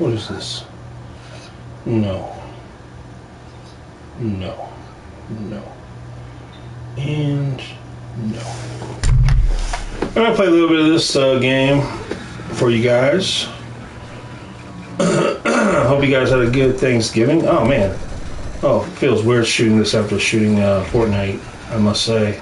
What is this? No. No. No. And no. I'm gonna play a little bit of this game for you guys. Hope you guys had a good Thanksgiving. Oh man. Oh, it feels weird shooting this after shooting Fortnite, I must say.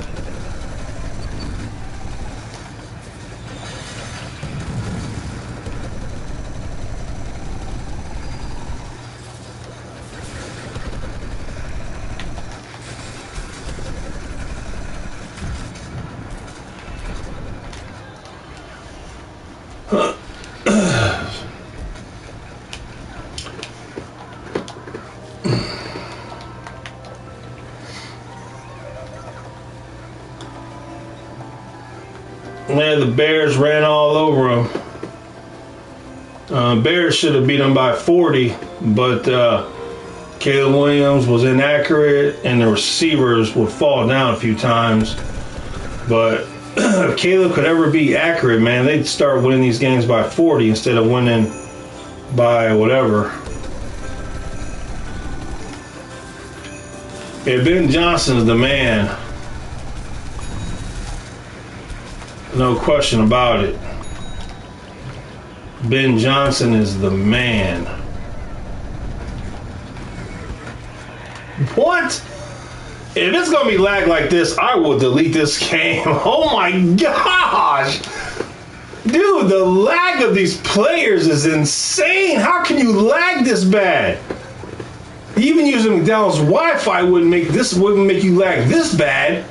Man, the Bears ran all over them. Bears should have beat them by 40, but Caleb Williams was inaccurate, and the receivers would fall down a few times. But if Caleb could ever be accurate, man, they'd start winning these games by 40 instead of winning by whatever. Yeah, Ben Johnson's the man. No question about it. Ben Johnson is the man. What? If it's gonna be lag like this, I will delete this game. Oh my gosh! Dude, the lag of these players is insane. How can you lag this bad? Even using McDonald's Wi-Fi wouldn't make you lag this bad.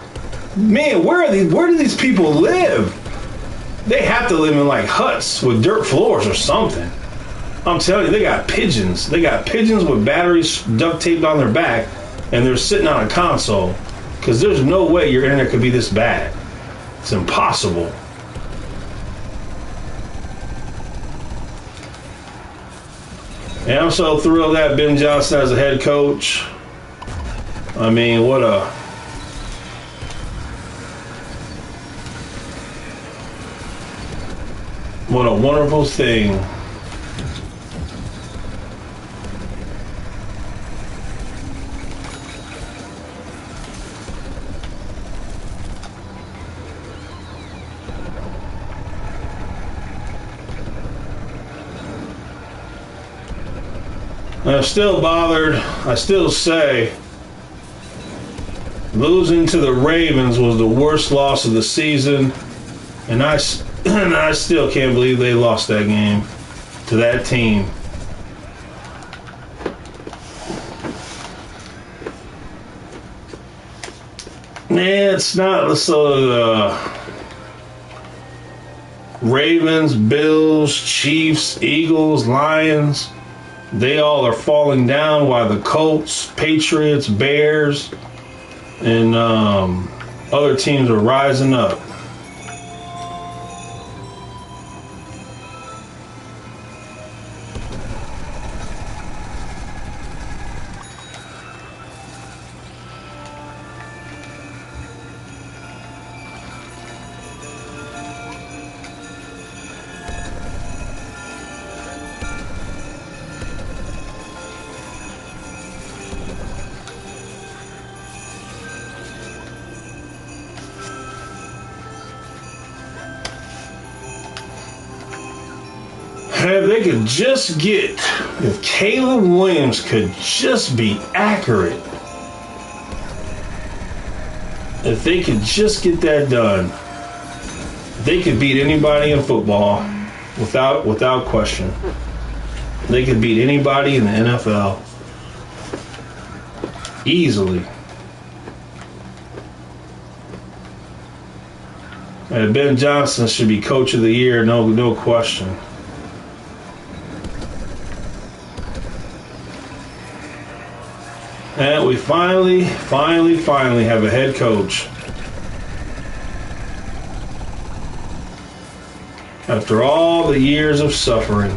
Man, where do these people live? They have to live in like huts with dirt floors or something. I'm telling you, they got pigeons. They got pigeons with batteries duct taped on their back, and they're sitting on a console. Because there's no way your internet could be this bad. It's impossible. And I'm so thrilled that Ben Johnson as a head coach. I mean, what a wonderful thing. I'm still bothered. I still say losing to the Ravens was the worst loss of the season, and I still can't believe they lost that game to that team. Man, it's not so. Ravens, Bills, Chiefs, Eagles, Lions, they all are falling down while the Colts, Patriots, Bears, and other teams are rising up. If Caleb Williams could just be accurate, if they could just get that done, they could beat anybody in football without question. They could beat anybody in the NFL easily. And Ben Johnson should be coach of the year, no question. And we finally have a head coach. After all the years of suffering.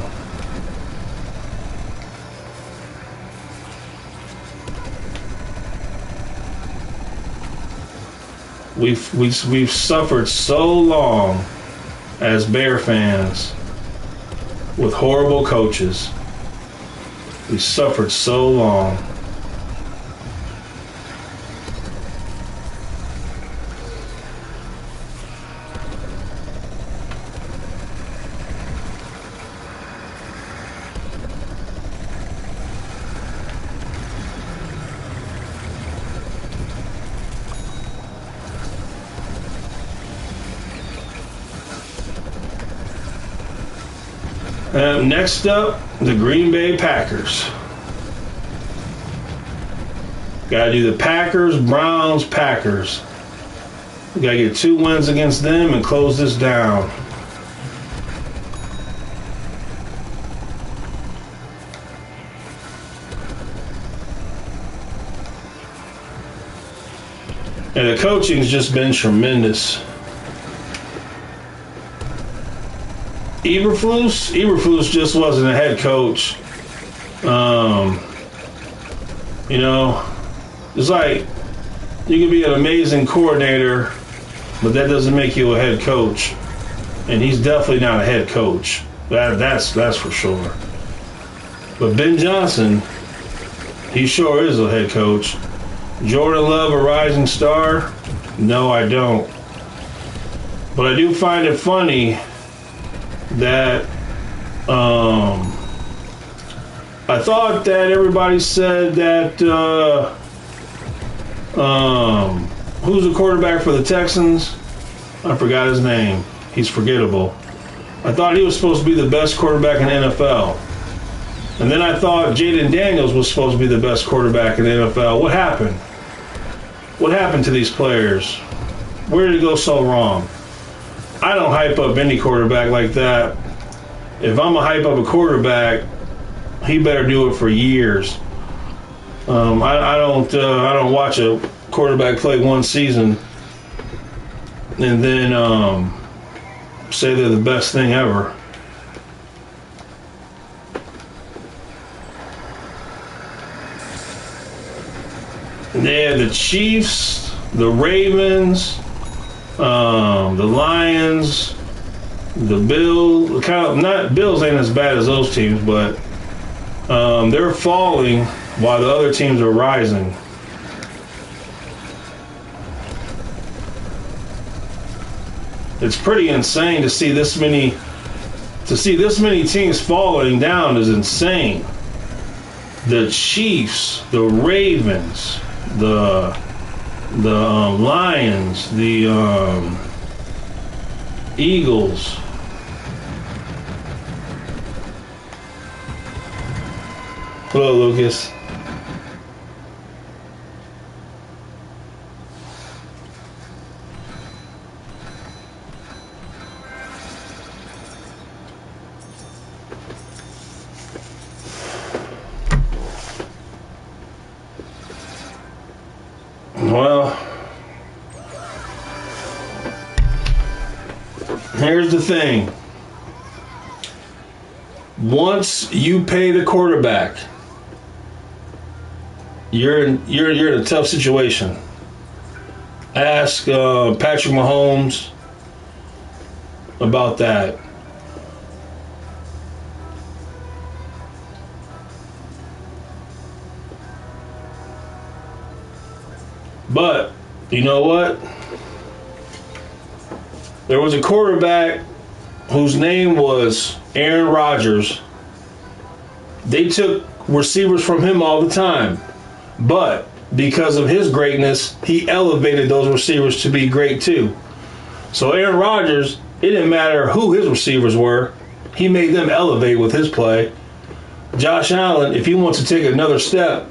We've suffered so long as Bear fans with horrible coaches. We suffered so long. Next up, the Green Bay Packers. Got to do the Packers, Browns, Packers. We got to get 2 wins against them and close this down. And the coaching's just been tremendous. Eberflus just wasn't a head coach. You know, it's like you can be an amazing coordinator, but that doesn't make you a head coach. And he's definitely not a head coach. That's for sure. But Ben Johnson, he sure is a head coach. Jordan Love, a rising star? No, I don't. But I do find it funny that I thought that everybody said that who's the quarterback for the Texans? I forgot his name. He's forgettable. I thought he was supposed to be the best quarterback in the NFL. And then I thought Jaden Daniels was supposed to be the best quarterback in the NFL. What happened? What happened to these players? Where did it go so wrong? I don't hype up any quarterback like that. If I'm going to hype up a quarterback, he better do it for years. I don't watch a quarterback play one season and then say they're the best thing ever. Yeah, the Chiefs, the Ravens, the Lions, the Bills. Bills ain't as bad as those teams, but they're falling while the other teams are rising. It's pretty insane to see this many teams falling down is insane. The Chiefs, the Ravens, the Lions, the Eagles. Hello, Lucas. Well, here's the thing. Once you pay the quarterback, you're in a tough situation. Ask Patrick Mahomes about that. But you know what? There was a quarterback whose name was Aaron Rodgers. They took receivers from him all the time. But because of his greatness, he elevated those receivers to be great too. So Aaron Rodgers, it didn't matter who his receivers were. He made them elevate with his play. Josh Allen, if he wants to take another step,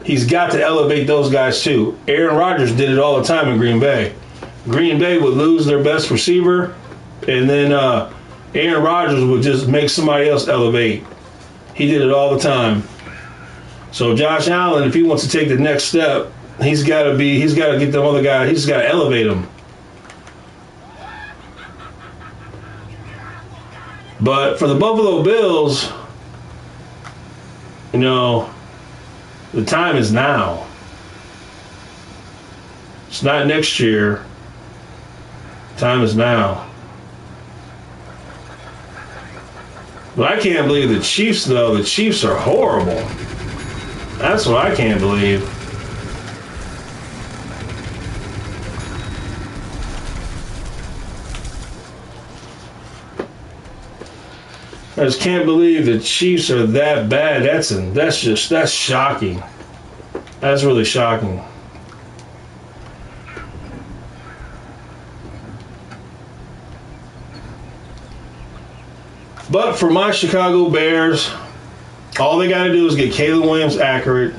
he's got to elevate those guys too. Aaron Rodgers did it all the time in Green Bay. Green Bay would lose their best receiver, and then Aaron Rodgers would just make somebody else elevate. He did it all the time. So Josh Allen, if he wants to take the next step, he's got to get the other guy. He's got to elevate him. But for the Buffalo Bills, you know, the time is now. It's not next year. Time is now. But I can't believe the Chiefs, though. The Chiefs are horrible. That's what I can't believe. I just can't believe the Chiefs are that bad. That's shocking. That's really shocking. But for my Chicago Bears, all they got to do is get Caleb Williams accurate.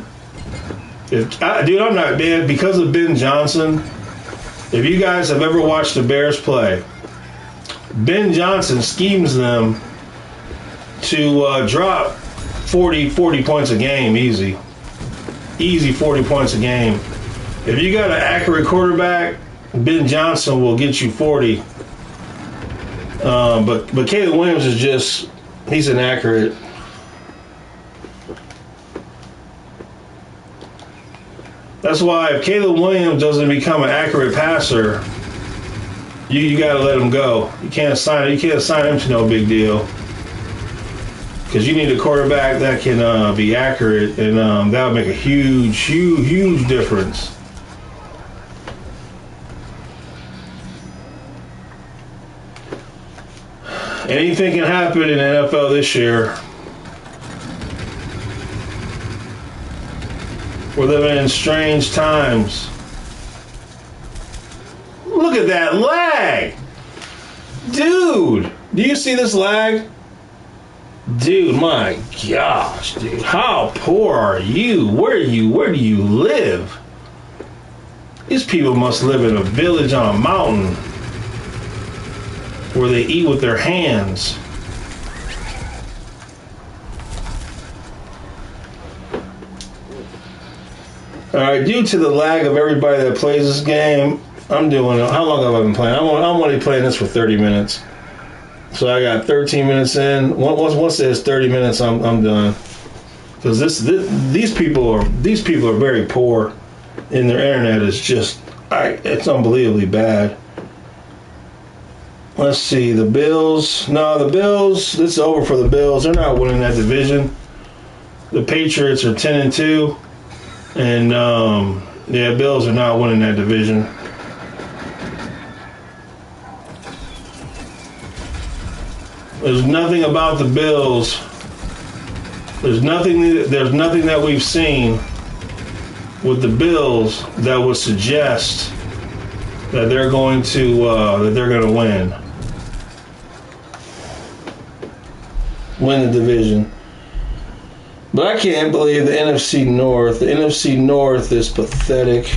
Dude, I'm not bad because of Ben Johnson. If you guys have ever watched the Bears play, Ben Johnson schemes them to drop 40 points a game easy. Easy 40 points a game. If you got an accurate quarterback, Ben Johnson will get you 40. But Caleb Williams is just, he's inaccurate. That's why if Caleb Williams doesn't become an accurate passer, you got to let him go. You can't sign him to no big deal. Because you need a quarterback that can be accurate, and that would make a huge difference. Anything can happen in the NFL this year. We're living in strange times. Look at that lag! Dude, do you see this lag? Dude, my gosh, dude. How poor are you? Where do you live? These people must live in a village on a mountain where they eat with their hands. Alright, due to the lag of everybody that plays this game, I'm doing it. How long have I been playing? I'm only playing this for 30 minutes. So I got 13 minutes in. Once there's 30 minutes, I'm done. Because these people are very poor, and their internet is just it's unbelievably bad. Let's see, the Bills. No, the Bills. It's over for the Bills. They're not winning that division. The Patriots are 10-2, and Bills are not winning that division. There's nothing about the Bills. There's nothing that we've seen with the Bills that would suggest that they're going to win the division. But I can't believe the NFC North. The NFC North is pathetic.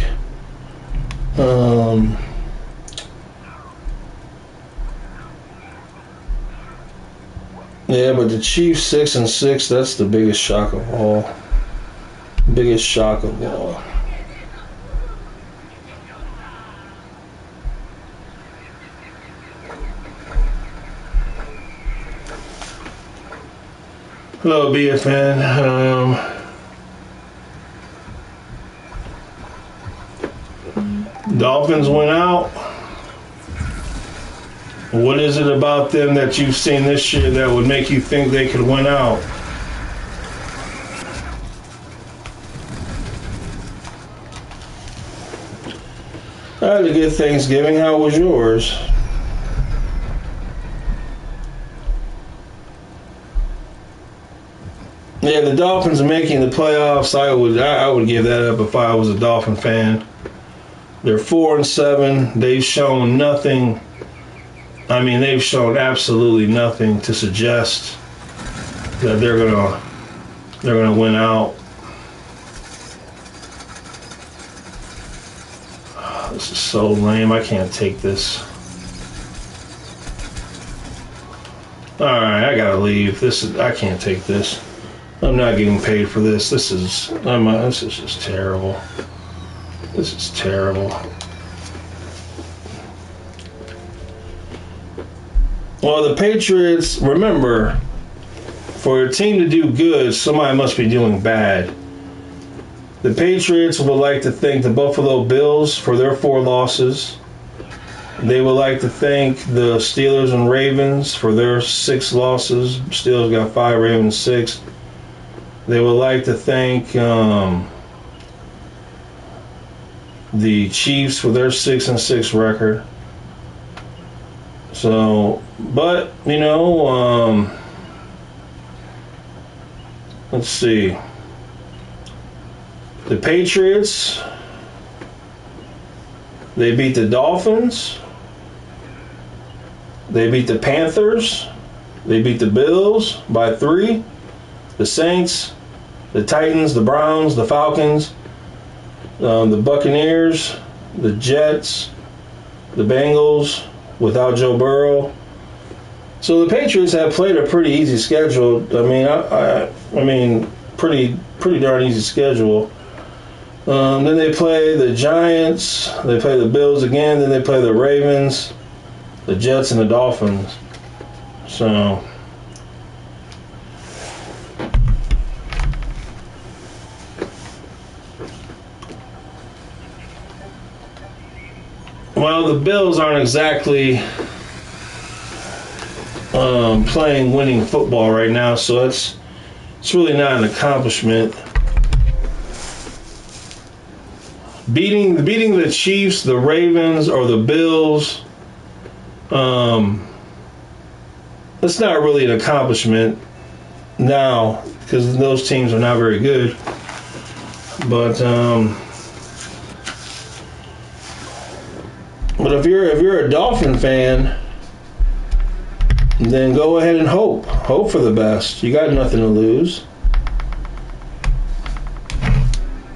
Yeah, but the Chiefs 6-6, that's the biggest shock of all. Biggest shock of all. Hello, BFN. Dolphins went out. What is it about them that you've seen this year that would make you think they could win out? I had a good Thanksgiving. How was yours? Yeah, the Dolphins are making the playoffs. I would give that up if I was a Dolphin fan. They're 4-7. They've shown nothing. I mean, they've shown absolutely nothing to suggest that they're gonna win out. Oh, this is so lame. I can't take this. All right, I gotta leave. I can't take this. I'm not getting paid for this. This is just terrible. This is terrible. Well, the Patriots, remember, for a team to do good, somebody must be doing bad. The Patriots would like to thank the Buffalo Bills for their 4 losses. They would like to thank the Steelers and Ravens for their 6 losses. Steelers got 5, Ravens 6. They would like to thank the Chiefs for their 6-6 record. So, but you know, let's see. The Patriots, they beat the Dolphins. They beat the Panthers. They beat the Bills by 3. The Saints, the Titans, the Browns, the Falcons, the Buccaneers, the Jets, the Bengals without Joe Burrow. So the Patriots have played a pretty easy schedule. I mean, pretty darn easy schedule. Then they play the Giants. They play the Bills again. Then they play the Ravens, the Jets, and the Dolphins. So. Well, the Bills aren't exactly playing winning football right now, so it's really not an accomplishment. Beating the Chiefs, the Ravens, or the Bills, that's not really an accomplishment now because those teams are not very good. But if you're a Dolphin fan, then go ahead and hope for the best. You got nothing to lose.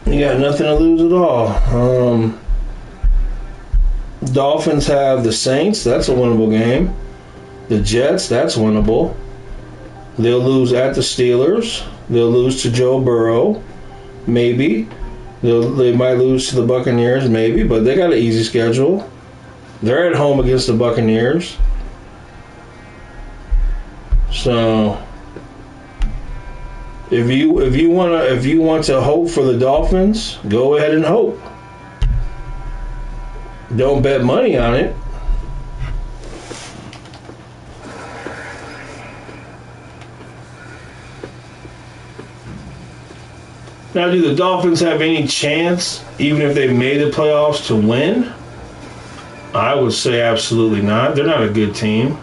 You got nothing to lose at all. Dolphins have the Saints. That's a winnable game. The Jets. That's winnable. They'll lose at the Steelers. They'll lose to Joe Burrow. Maybe. They might lose to the Buccaneers. Maybe. But they got an easy schedule. They're at home against the Buccaneers. So if you want to hope for the Dolphins, go ahead and hope. Don't bet money on it. Now, do the Dolphins have any chance, even if they've made the playoffs, to win? I would say absolutely not. They're not a good team.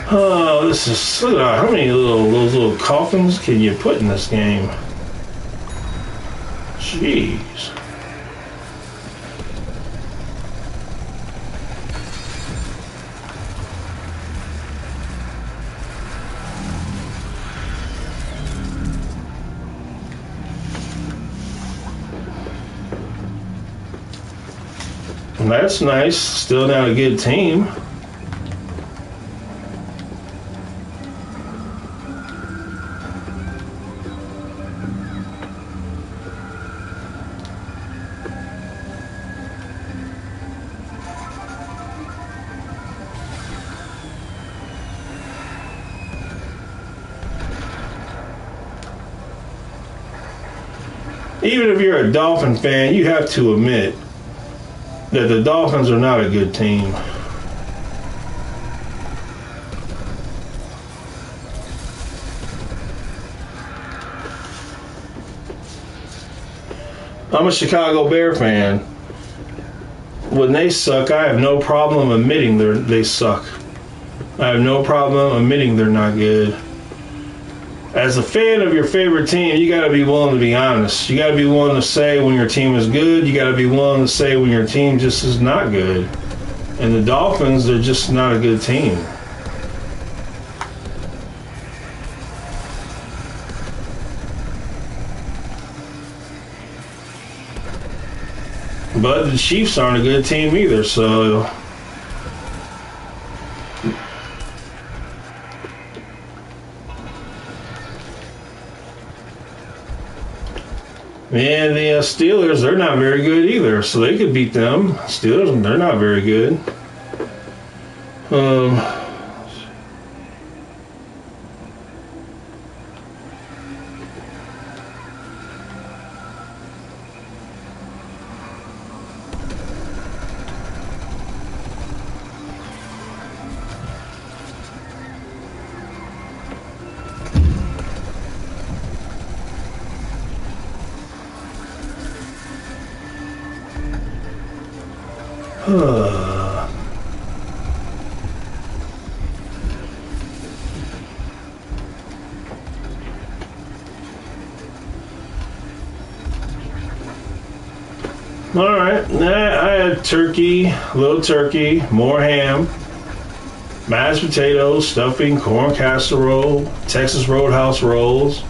Oh, this is how many those little coffins can you put in this game? Jeez. That's nice. Still not a good team. Even if you're a Dolphin fan, you have to admit that the Dolphins are not a good team. I'm a Chicago Bear fan. When they suck, I have no problem admitting they suck. I have no problem admitting they're not good. As a fan of your favorite team, you got to be willing to be honest. You got to be willing to say when your team is good. You got to be willing to say when your team just is not good. And the Dolphins, they're just not a good team. But the Chiefs aren't a good team either, so... And the Steelers, they're not very good either, so they could beat them. Steelers, they're not very good. All right, I had turkey, little turkey, more ham, mashed potatoes, stuffing, corn casserole, Texas Roadhouse rolls,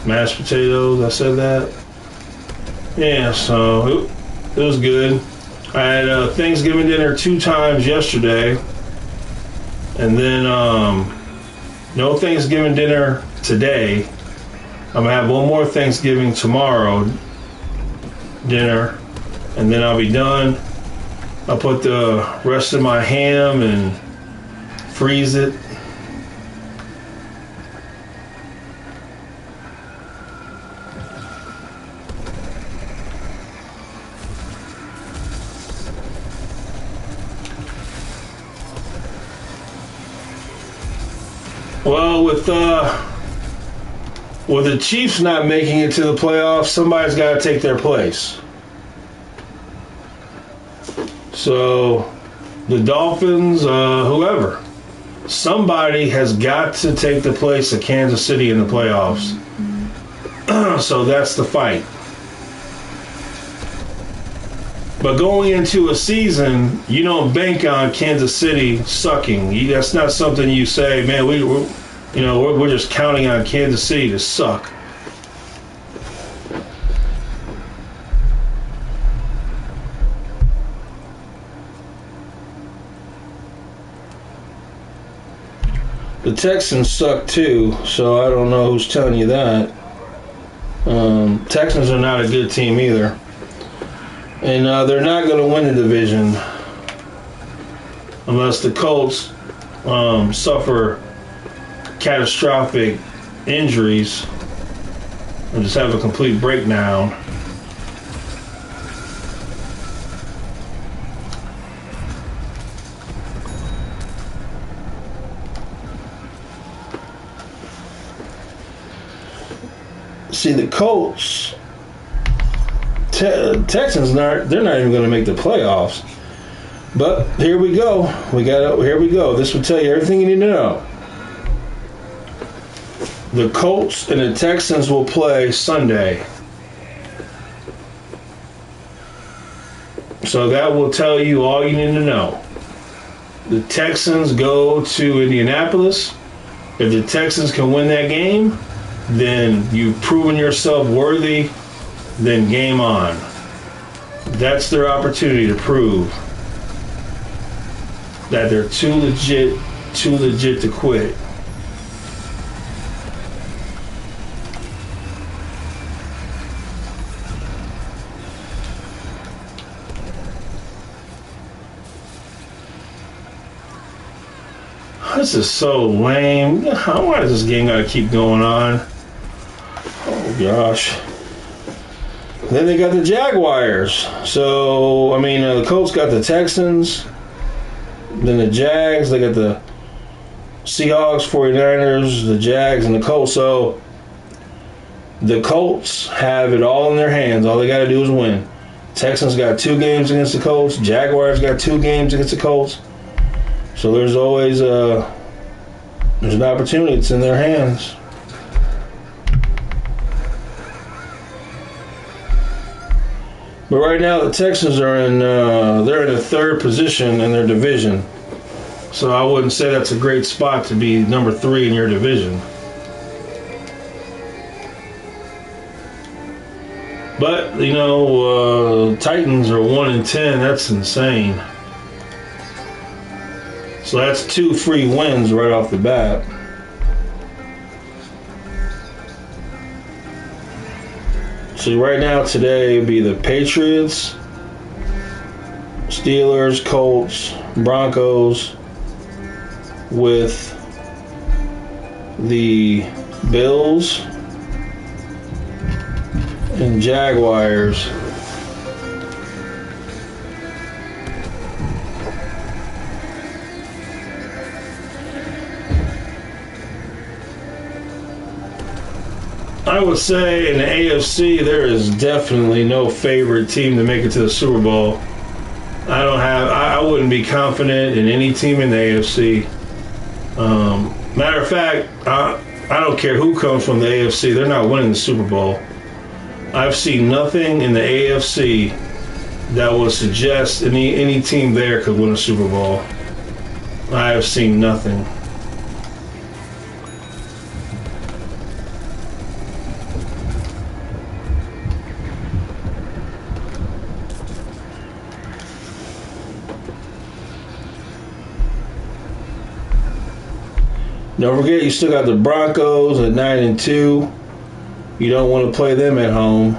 mashed potatoes. I said that. Yeah, so it was good. I had Thanksgiving dinner 2 times yesterday, and then no Thanksgiving dinner today. I'm gonna have one more Thanksgiving tomorrow dinner, and then I'll be done. I'll put the rest of my ham and freeze it. Well, with the Chiefs not making it to the playoffs, somebody's got to take their place. So, the Dolphins, whoever, somebody has got to take the place of Kansas City in the playoffs. So that's the fight. But going into a season, you don't bank on Kansas City sucking. That's not something you say, man, we're just counting on Kansas City to suck. The Texans suck too, so I don't know who's telling you that. Texans are not a good team either. And they're not going to win the division unless the Colts suffer catastrophic injuries and just have a complete breakdown. See, the Colts, Texans, they're not even going to make the playoffs. But here we go. Here we go. This will tell you everything you need to know. The Colts and the Texans will play Sunday. So that will tell you all you need to know. The Texans go to Indianapolis. If the Texans can win that game, then you've proven yourself worthy, then game on. That's their opportunity to prove that they're too legit to quit. This is so lame. Why does this game gotta keep going on? Oh gosh. Then they got the Jaguars. So, the Colts got the Texans. Then the Jags. They got the Seahawks, 49ers, the Jags, and the Colts. So, the Colts have it all in their hands. All they got to do is win. Texans got 2 games against the Colts. Jaguars got 2 games against the Colts. So there's always there's an opportunity. It's in their hands. But right now the Texans are they're in the 3rd position in their division. So I wouldn't say that's a great spot to be number 3 in your division. But Titans are 1-10. That's insane. So that's 2 free wins right off the bat. So right now, today, it'd be the Patriots, Steelers, Colts, Broncos, with the Bills and Jaguars. I would say in the AFC, there is definitely no favorite team to make it to the Super Bowl. I wouldn't be confident in any team in the AFC. Matter of fact, I don't care who comes from the AFC, they're not winning the Super Bowl. I've seen nothing in the AFC that would suggest any team there could win a Super Bowl. I have seen nothing. Don't forget, you still got the Broncos at 9-2. You don't want to play them at home.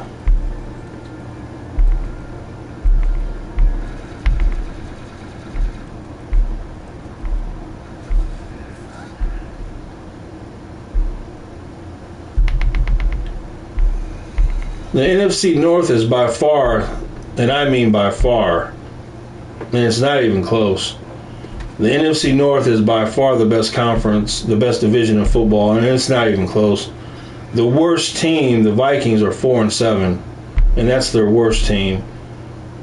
The NFC North is by far, and I mean by far, and it's not even close. The NFC North is by far the best conference, the best division of football, and it's not even close. The worst team, the Vikings, are 4-7, and that's their worst team.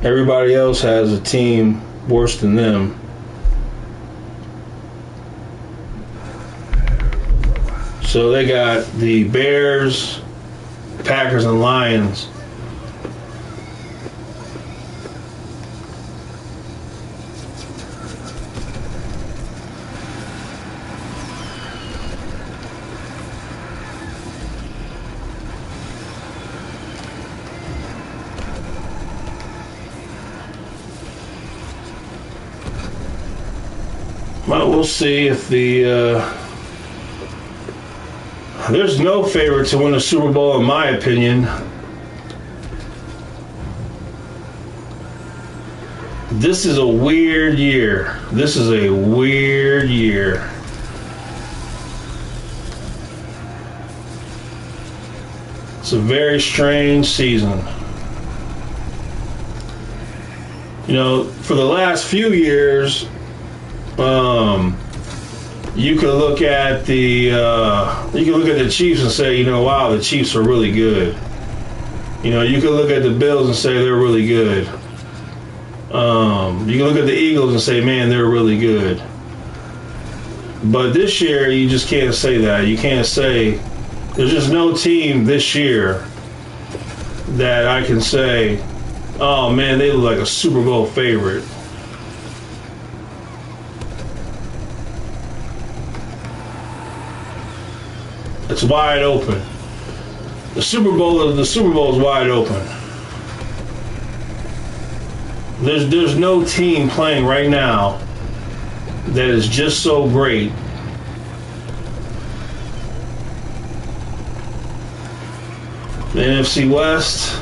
Everybody else has a team worse than them. So they got the Bears, Packers, and Lions. Well, we'll see if there's no favorite to win the Super Bowl, in my opinion. This is a weird year. This is a weird year. It's a very strange season. You know, for the last few years, you could look at the Chiefs and say, you know, wow, the Chiefs are really good. You know, you could look at the Bills and say they're really good. You can look at the Eagles and say, man, they're really good. But this year, you just can't say that. You can't say, there's just no team this year that I can say, oh man, they look like a Super Bowl favorite. It's wide open. The Super Bowl is wide open. There's no team playing right now that is just so great. The NFC West.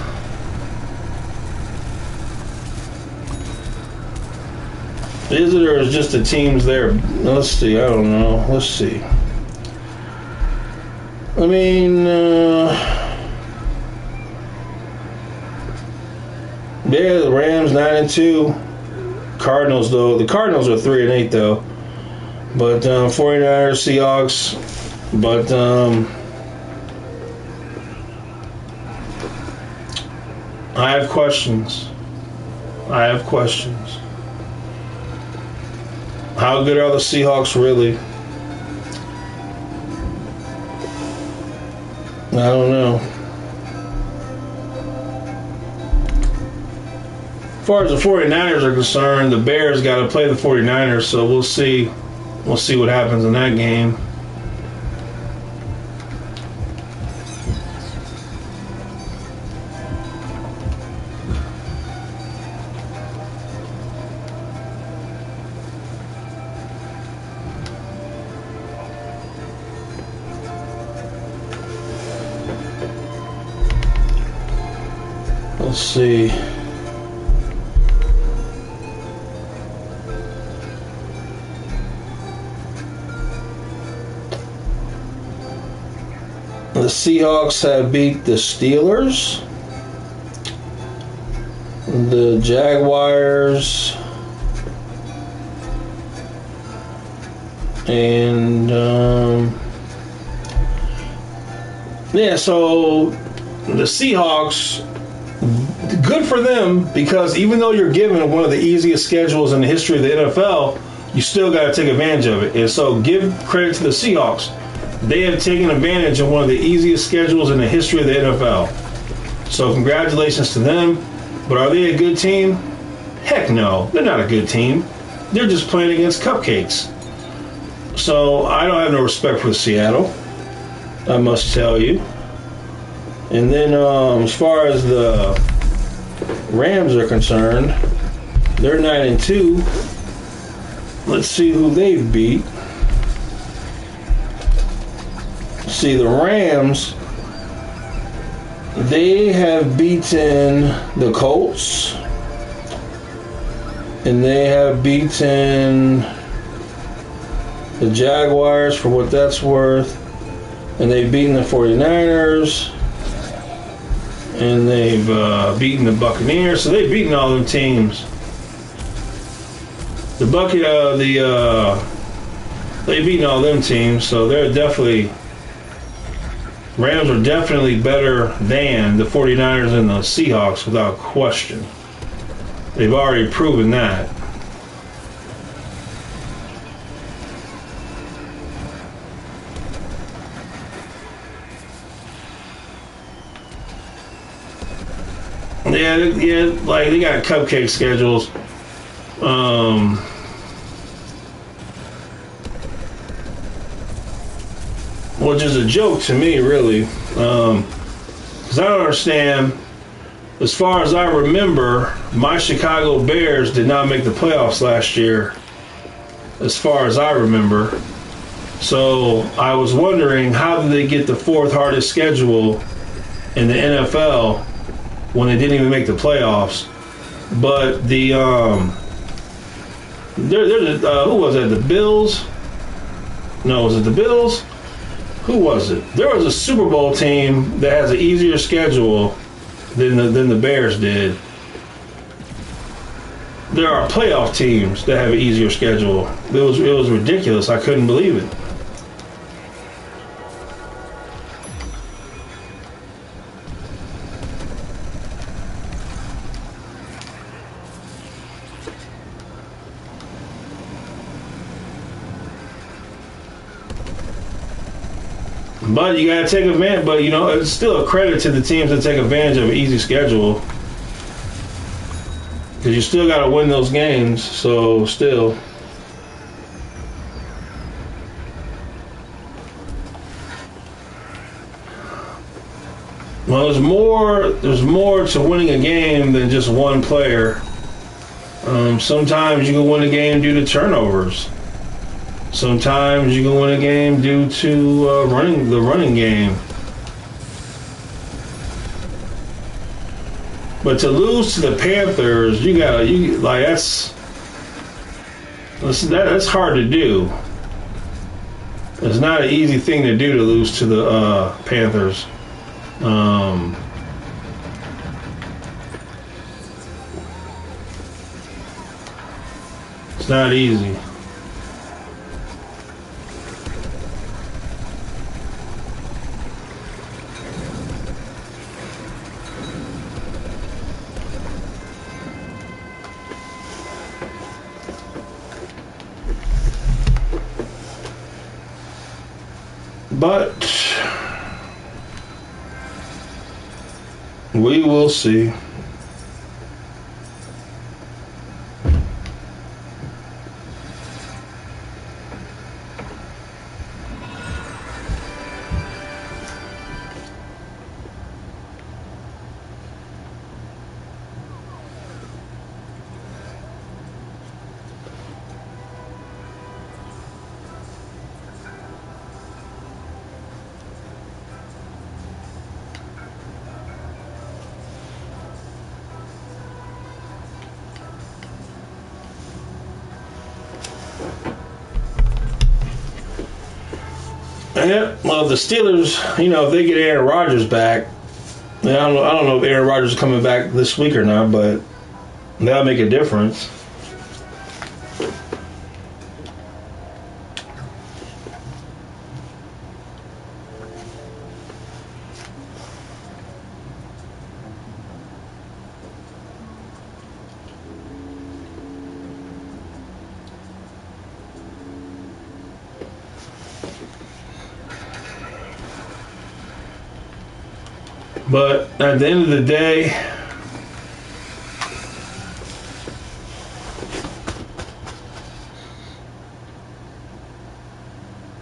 Is it, or is just the teams there? Let's see. I don't know. Let's see. I mean, yeah, the Rams 9-2. Cardinals, though, the Cardinals are 3-8 though. But 49ers, Seahawks. But I have questions. How good are the Seahawks really? I don't know. As far as the 49ers are concerned, the Bears got to play the 49ers, so we'll see. We'll see what happens in that game. Let's see. The Seahawks have beat the Steelers, the Jaguars, and yeah, so the Seahawks, good for them, because even though you're given one of the easiest schedules in the history of the NFL, you still got to take advantage of it. And so give credit to the Seahawks. They have taken advantage of one of the easiest schedules in the history of the NFL. So congratulations to them. But are they a good team? Heck no. They're not a good team. They're just playing against cupcakes. So I don't have no respect for Seattle, I must tell you. And then as far as the Rams are concerned, they're 9-2. Let's see who they've beat. See, the Rams, they have beaten the Colts, and they have beaten the Jaguars, for what that's worth, and they've beaten the 49ers, and they've beaten the Buccaneers. So they've beaten all them teams. They've beaten all them teams, so they're definitely... Rams are definitely better than the 49ers and the Seahawks, without question. They've already proven that. Yeah, like they got cupcake schedules. Which is a joke to me, really, because I don't understand. As far as I remember, my Chicago Bears did not make the playoffs last year, as far as I remember. So I was wondering, how did they get the fourth hardest schedule in the NFL when they didn't even make the playoffs? But the who was that? The Bills? No, was it the Bills? Who was it? There was a Super Bowl team that has an easier schedule than the Bears did. There are playoff teams that have an easier schedule. It was ridiculous. I couldn't believe it. But you got to take advantage. But, you know, it's still a credit to the teams that take advantage of an easy schedule. Because you still got to win those games. So, still. Well, there's more to winning a game than just one player. Sometimes you can win a game due to turnovers. Sometimes you can win a game due to the running game. But to lose to the Panthers, that's hard to do. It's not an easy thing to do, to lose to the Panthers. It's not easy. But we will see. Yeah, well, the Steelers, if they get Aaron Rodgers back, I don't know if Aaron Rodgers is coming back this week or not, but that'll make a difference. But at the end of the day,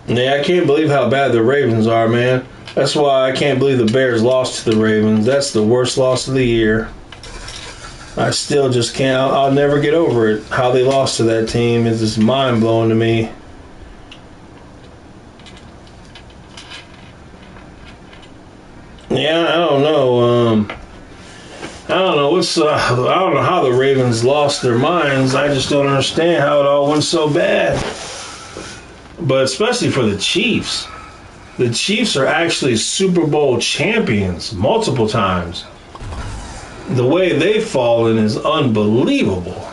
yeah, I can't believe how bad the Ravens are, man. That's why I can't believe the Bears lost to the Ravens. That's the worst loss of the year. I still just can't. I'll never get over it. How they lost to that team is just mind-blowing to me. Yeah, I don't know. I don't know I don't know how the Ravens lost their minds. I just don't understand how it all went so bad. But especially for the Chiefs. The Chiefs are actually Super Bowl champions multiple times. The way they've fallen is unbelievable.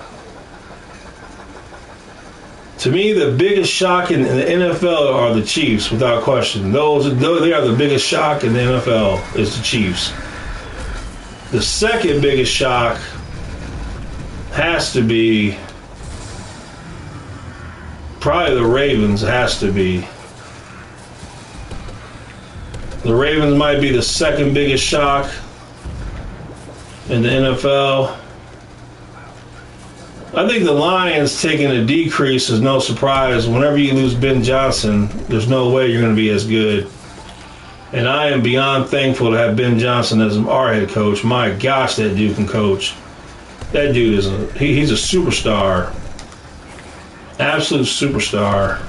To me, the biggest shock in the NFL are the Chiefs, without question. They are the biggest shock in the NFL is the Chiefs. The second biggest shock has to be probably the Ravens. Has to be. The Ravens might be the second biggest shock in the NFL. I think the Lions taking a decrease is no surprise. Whenever you lose Ben Johnson, there's no way you're going to be as good. And I am beyond thankful to have Ben Johnson as our head coach. My gosh, that dude can coach. That dude is he's a superstar. Absolute superstar.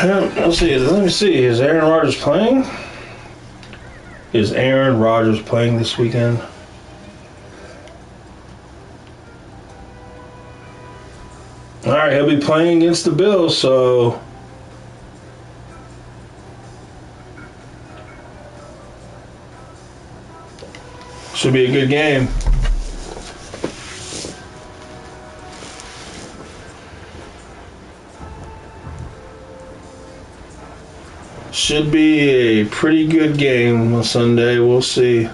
Let's see. Let me see. Is Aaron Rodgers playing? Is Aaron Rodgers playing this weekend? All right, he'll be playing against the Bills, so should be a good game. Should be a pretty good game on Sunday. We'll see.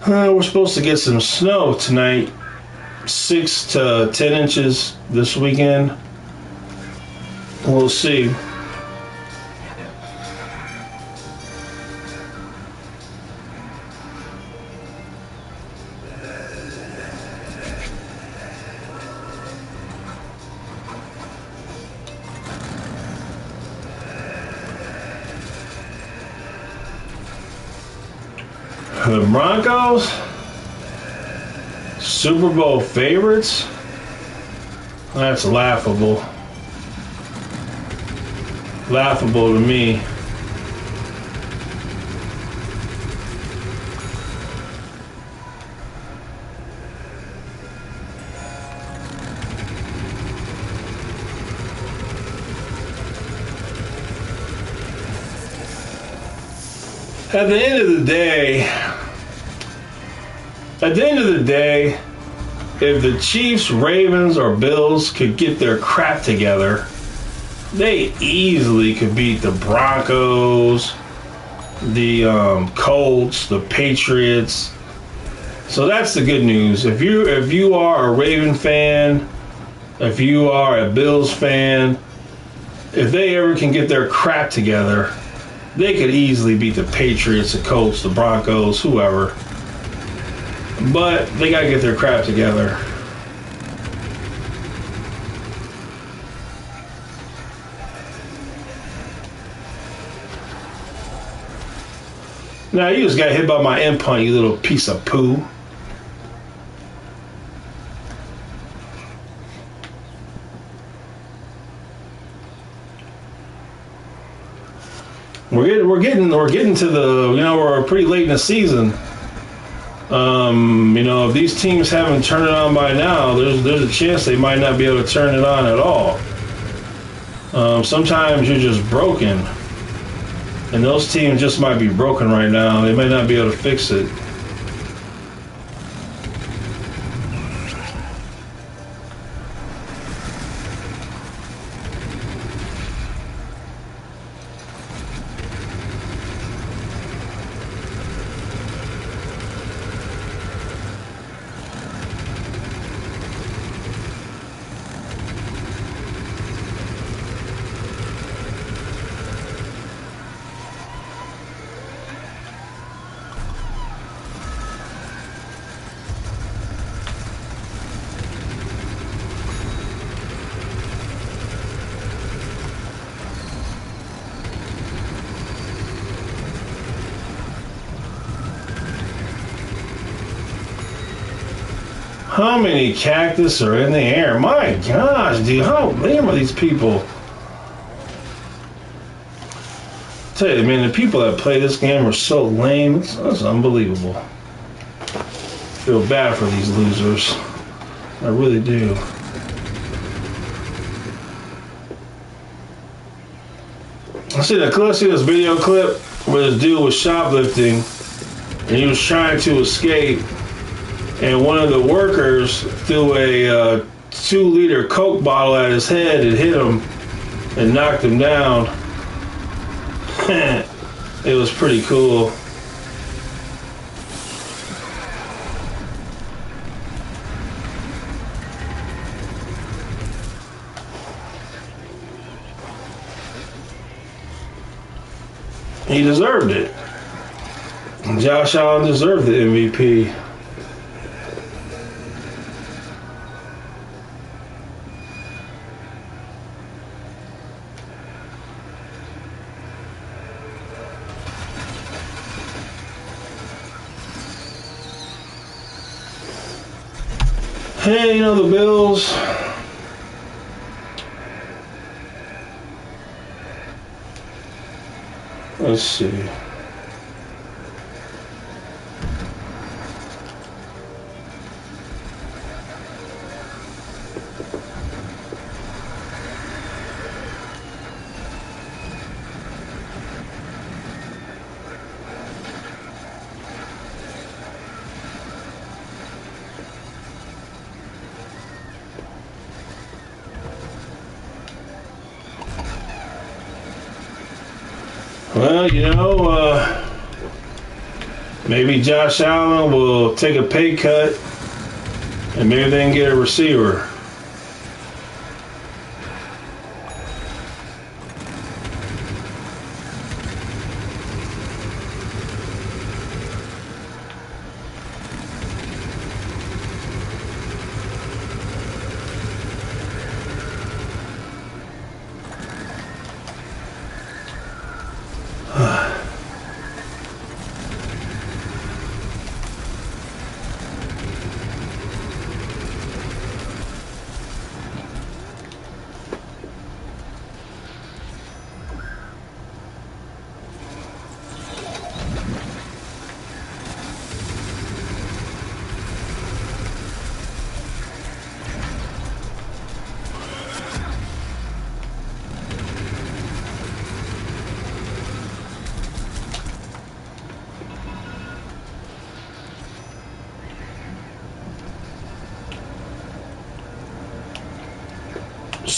We're supposed to get some snow tonight, 6 to 10 inches this weekend. We'll see. The Broncos, Super Bowl favorites? That's laughable. Laughable to me. At the end of the day, if the Chiefs, Ravens, or Bills could get their crap together, they easily could beat the Broncos, the Colts, the Patriots. So that's the good news. If you are a Raven fan, if you are a Bills fan, if they ever can get their crap together, they could easily beat the Patriots, the Colts, the Broncos, whoever. But they got to get their crap together. Now, you just got hit by my impunt, you little piece of poo. We're getting to the, we're pretty late in the season. If these teams haven't turned it on by now, there's a chance they might not be able to turn it on at all. Sometimes you're just broken, and those teams just might be broken right now. They might not be able to fix it. How many cactus are in the air? My gosh, dude, how lame are these people? I tell you, man, the people that play this game are so lame. It's unbelievable. I feel bad for these losers. I really do. Let's see this video clip where this dude was shoplifting and he was trying to escape. And one of the workers threw a 2-liter Coke bottle at his head and hit him and knocked him down. It was pretty cool. He deserved it. Josh Allen deserved the MVP. Hey, the Bills. Let's see. Well, maybe Josh Allen will take a pay cut and maybe they can get a receiver.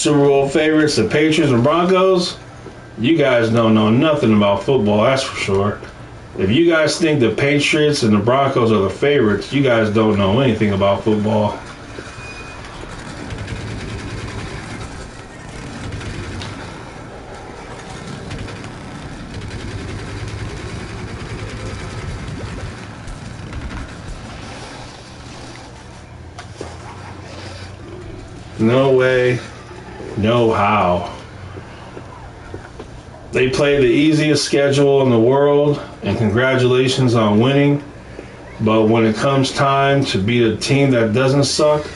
Super Bowl favorites, the Patriots and Broncos, you guys don't know nothing about football, that's for sure. If you guys think the Patriots and the Broncos are the favorites, you guys don't know anything about football. No way, no how. They play the easiest schedule in the world, and congratulations on winning. But when it comes time to beat a team that doesn't suck,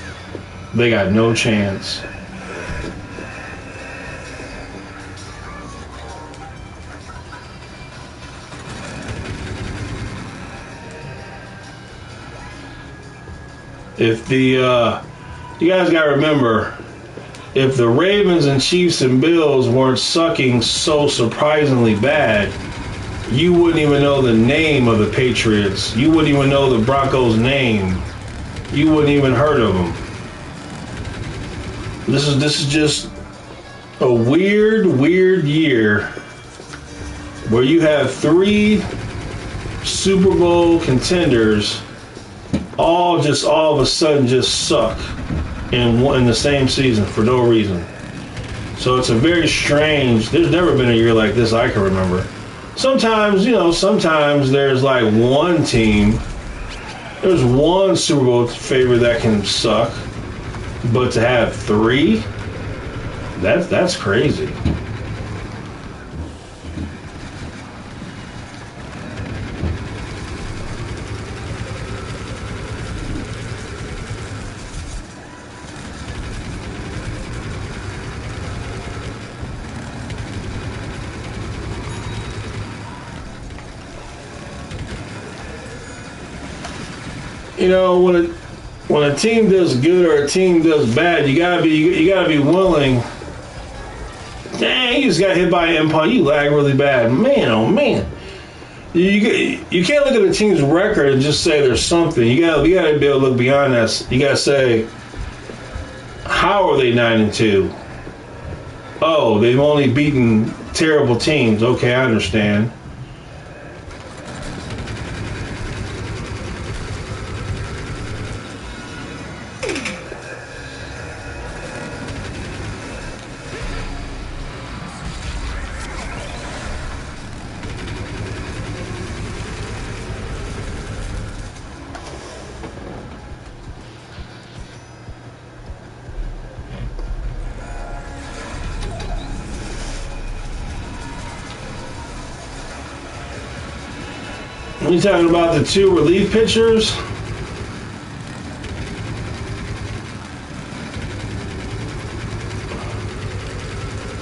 they got no chance. If the you guys got to remember, if the Ravens and Chiefs and Bills weren't sucking so surprisingly bad, you wouldn't even know the name of the Patriots. You wouldn't even know the Broncos' name. You wouldn't even heard of them. This is just a weird year where you have 3 Super Bowl contenders all of a sudden just suck in the same season for no reason. So it's a very strange. There's never been a year like this I can remember. Sometimes, sometimes there's like one team, there's one Super Bowl favorite that can suck, but to have 3, that's crazy. When a team does good or a team does bad, you gotta be willing. Dang, you just got hit by an empire. You lag really bad, man. Oh man, you can't look at the team's record and just say there's something. You gotta be able to look beyond that. You gotta say, how are they 9-2? Oh, they've only beaten terrible teams. Okay, I understand. You talking about the 2 relief pitchers?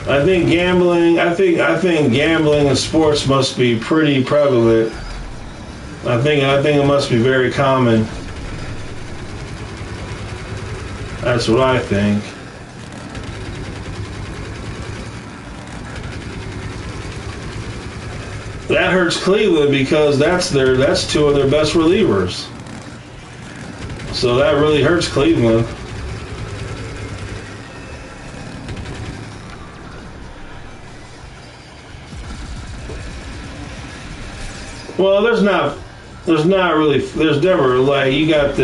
I think gambling in sports must be pretty prevalent. I think it must be very common. That's what I think. That hurts Cleveland because that's 2 of their best relievers. So that really hurts Cleveland. Well, there's never, like, you got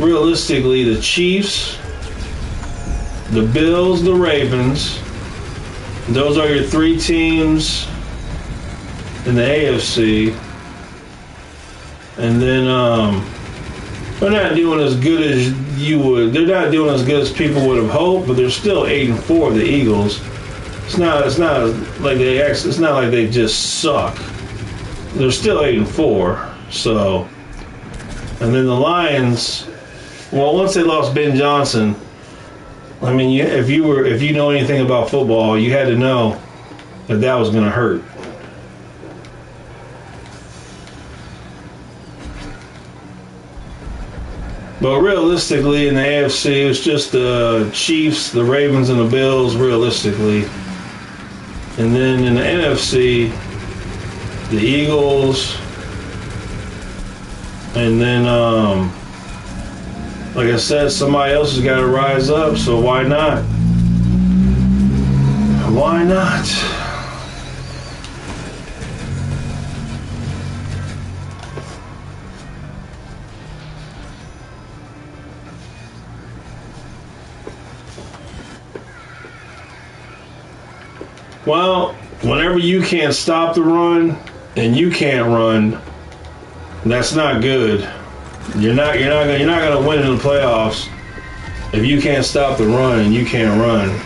realistically the Chiefs, the Bills, the Ravens. Those are your 3 teams in the AFC, and then they're not doing as good as you would. They're not doing as good as people would have hoped, but they're still 8-4. The Eagles. It's not like they just suck. They're still 8-4. So, and then the Lions. Well, once they lost Ben Johnson, I mean, if you know anything about football, you had to know that was going to hurt. But realistically, in the AFC, it's just the Chiefs, the Ravens, and the Bills, realistically. And then in the NFC, the Eagles, and then, like I said, somebody else has got to rise up, so why not? Why not? Well, whenever you can't stop the run and you can't run, that's not good. You're not gonna win in the playoffs if you can't stop the run and you can't run.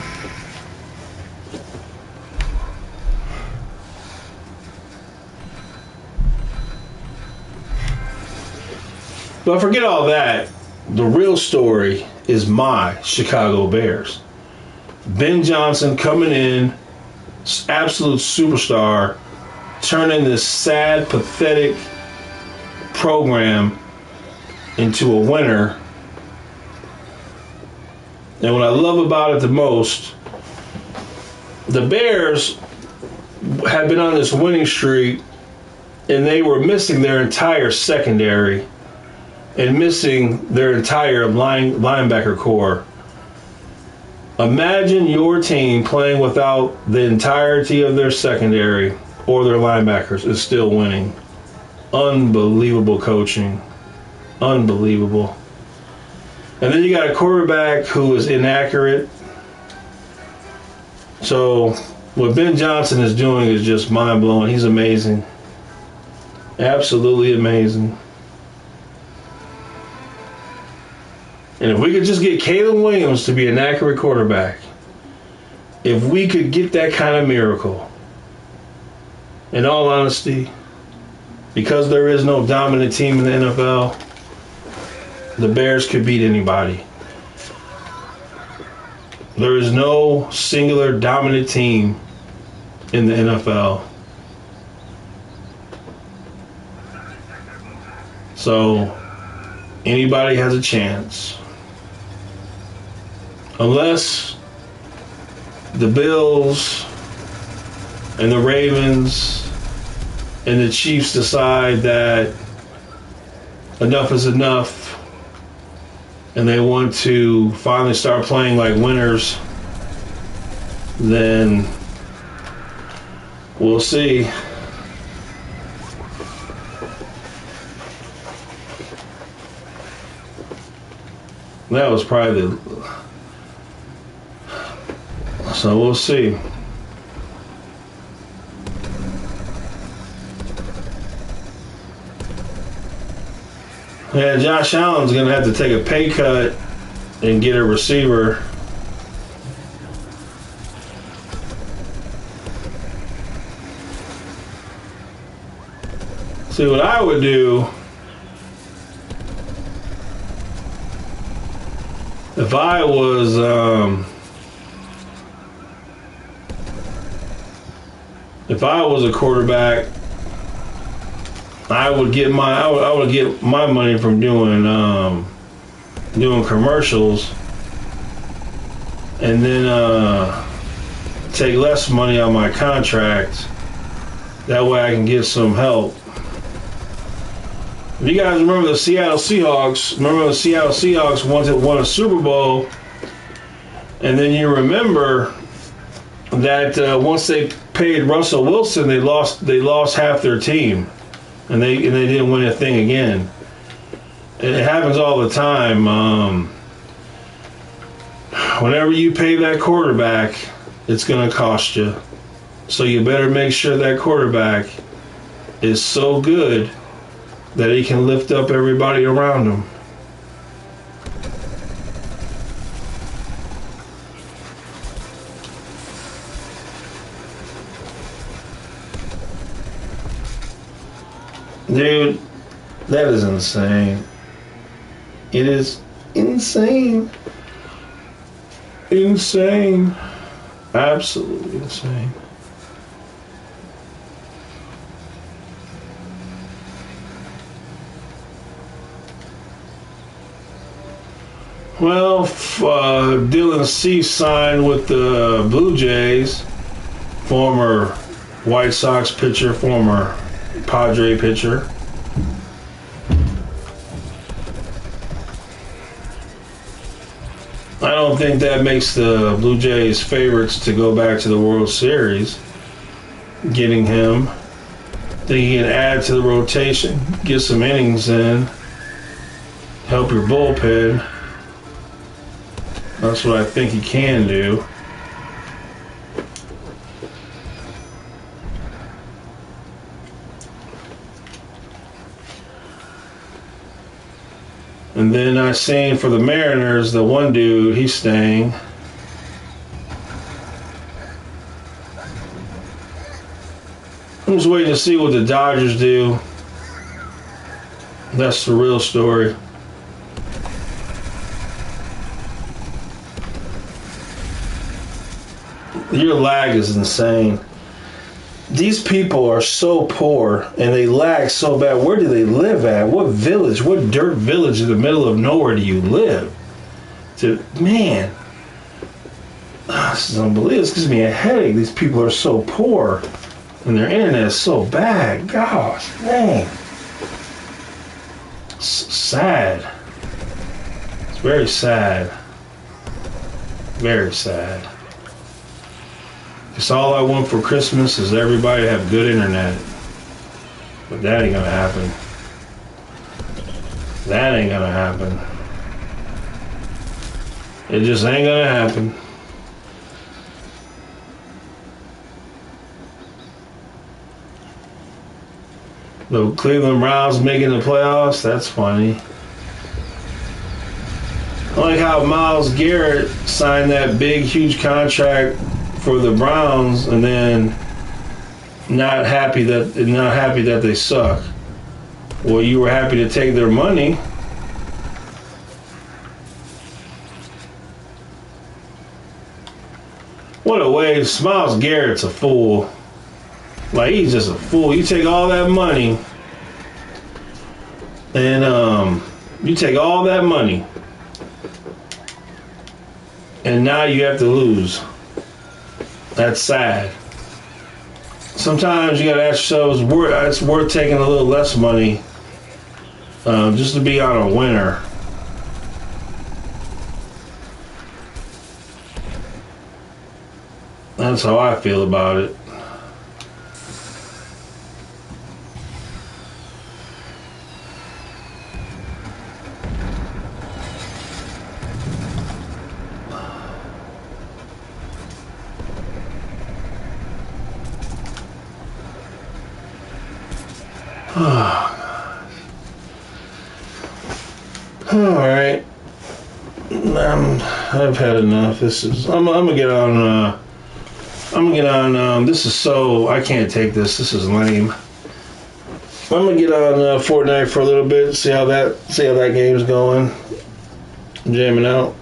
But forget all that. The real story is my Chicago Bears. Ben Johnson coming in, absolute superstar, turning this sad, pathetic program into a winner. And what I love about it the most, the Bears had been on this winning streak and they were missing their entire secondary and missing their entire linebacker core. Imagine your team playing without the entirety of their secondary or their linebackers is still winning. Unbelievable coaching. Unbelievable. And then you got a quarterback who is inaccurate. So what Ben Johnson is doing is just mind-blowing. He's amazing. Absolutely amazing. And if we could just get Caleb Williams to be an accurate quarterback, if we could get that kind of miracle, in all honesty, because there is no dominant team in the NFL, the Bears could beat anybody. There is no singular dominant team in the NFL. So anybody has a chance. Unless the Bills and the Ravens and the Chiefs decide that enough is enough and they want to finally start playing like winners, then we'll see. That was probably the... So we'll see. Yeah, Josh Allen's going to have to take a pay cut and get a receiver. See, what I would do if I was a quarterback, I would get my money from doing commercials, and then take less money on my contract. That way I can get some help. If you guys remember the Seattle Seahawks, won a Super Bowl, and then you remember that once they paid Russell Wilson, they lost half their team, and they didn't win a thing again. It happens all the time. Whenever you pay that quarterback, it's going to cost you. So you better make sure that quarterback is so good that he can lift up everybody around him. Dude, that is insane. It is insane. Insane. Absolutely insane. Well, Dylan Cease signed with the Blue Jays, former White Sox pitcher, former Padre pitcher. I don't think that makes the Blue Jays favorites to go back to the World Series. Getting him. Think he can add to the rotation, get some innings in, help your bullpen. That's what I think he can do. And then I seen for the Mariners, the one dude, he's staying. I'm just waiting to see what the Dodgers do. That's the real story. Your lag is insane. These people are so poor and they lag so bad. Where do they live at? What village? What dirt village in the middle of nowhere do you live? Man, this is unbelievable. This gives me a headache. These people are so poor and their internet is so bad. Gosh, dang. It's sad. It's very sad. Very sad. It's all I want for Christmas is everybody to have good internet. But that ain't gonna happen. That ain't gonna happen. It just ain't gonna happen. The Cleveland Browns making the playoffs, that's funny. I like how Myles Garrett signed that big, huge contract for the Browns, and then not happy that they suck. Well, you were happy to take their money. What a waste. Myles Garrett's a fool. Like, he's just a fool. You take all that money, and and now you have to lose. That's sad. Sometimes you gotta ask yourselves, it's worth taking a little less money just to be on a winner. That's how I feel about it. Alright. I've had enough. I'm gonna get on this is so, I can't take this. This is lame. I'm gonna get on Fortnite for a little bit, see how that game's going. Jamming out.